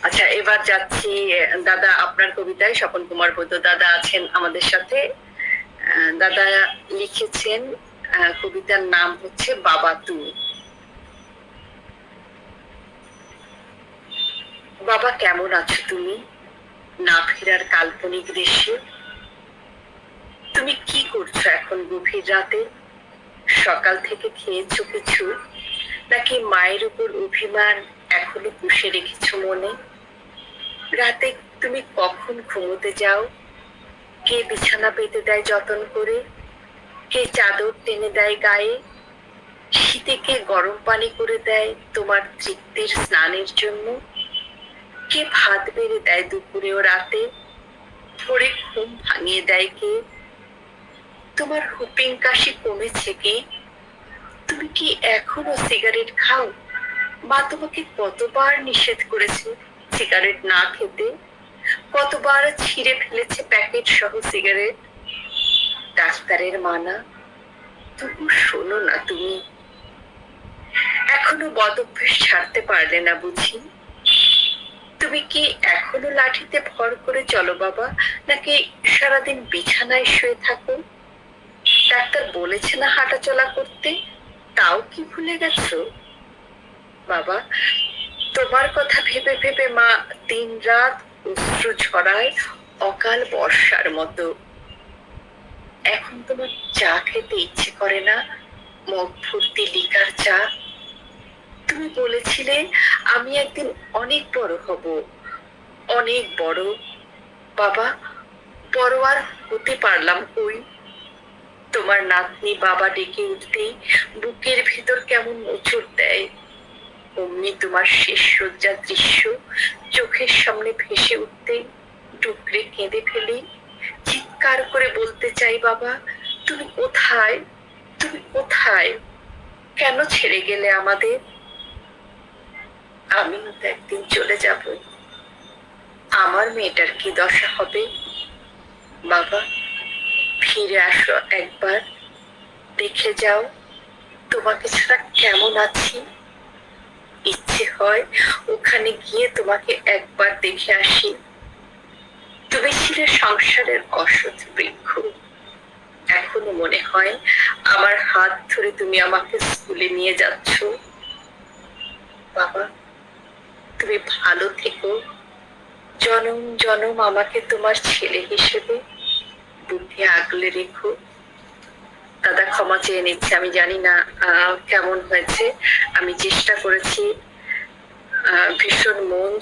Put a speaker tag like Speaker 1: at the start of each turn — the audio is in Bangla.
Speaker 1: আচ্ছা, এবার যাচ্ছি দাদা আপনার কবিতায়। স্বপন কুমার বৈদ্য দাদা আছেন আমাদের সাথে। দাদা লিখেছেন, কবিতার নাম হচ্ছে বাবা তুমি। বাবা কেমন আছো তুমি না ফেরার কাল্পনিক দেশে? তুমি কি করছো এখন গভীর রাতে? সকাল থেকে খেয়েছো কিছু, নাকি মায়ের উপর অভিমান এখনো পুষে রেখেছো মনে? রাতে তুমি কখন ঘুমোতে যাও? কে বিছানা পেতে দেয় যতন করে? কে চাদর টেনে দেয় গায়ে? শীতে কে গরম পানি করে দেয় তোমার তৃপ্তির স্নানের জন্য? কে ভাত বেড়ে দেয় দুপুরে ও রাতে? ভোরে ঘুম ভাঙিয়ে দেয় কে? তোমার হুপিং কাশি কমেছে কি? তুমি কি এখনো সিগারেট খাও? মা তোমাকে কতবার নিষেধ করেছে সিগারেট না খেতে? কতবার ছিঁড়ে ফেলেছে প্যাকেট সহ সিগারেট? ডাক্তারের মানা, তবু শোনো না তুমি। এখনো বদ অভ্যেস ছাড়তে পারলে না বুঝি? তুমি কি এখনো লাঠিতে ভর করে চলো বাবা, নাকি সারাদিন বিছানায় শুয়ে থাকো? ডাক্তার বলেছে না হাঁটা চলা করতে, তাও কি ভুলে গেছো? বাবা, তোমার কথা ভেবে ভেবে মা দিন রাত অশ্রু ঝরায় অকাল বর্ষার মতো। এখন তোমার চা খেতে ইচ্ছে করে না, মগ ভর্তি লিকার চা? তুমি বলেছিলে আমি একদিন অনেক বড় হব, অনেক বড়। বাবা, বড় আর হতে পারলাম কই? তোমার নাতনি বাবা ডেকে উঠতেই বুকের ভিতর কেমন মোচড় দেয়। অমনি তোমার শেষ শয্যার দৃশ্য চোখের সামনে ভেসে উঠতেই ডুকরে কেঁদে ফেলি। চিৎকার করে বলতে চাই, বাবা তুমি কোথায়? তুমি কোথায়? কেন ছেড়ে গেলে আমাদের? আমিও তো একদিন চলে যাব। আমার মেয়েটার কি দশা হবে? বাবা, ফিরে আসো একবার, দেখে যাও তোমাকে ছাড়া কেমন আছি। ইচ্ছে হয় ওখানে গিয়ে তোমাকে একবার দেখে আসি। তুমি ছিলে সংসারের অসৎ বৃক্ষ। এখনো মনে হয় আমার হাত ধরে তুমি আমাকে স্কুলে নিয়ে যাচ্ছ। বাবা, তুমি ভালো থেকো। জনম জনম আমাকে তোমার ছেলে হিসেবে বুকে আগলে রেখো। দাদা ক্ষমা চেয়ে নিচ্ছে, আমি জানি না কেমন হয়েছে। আমি চেষ্টা করেছি ভীষণ মন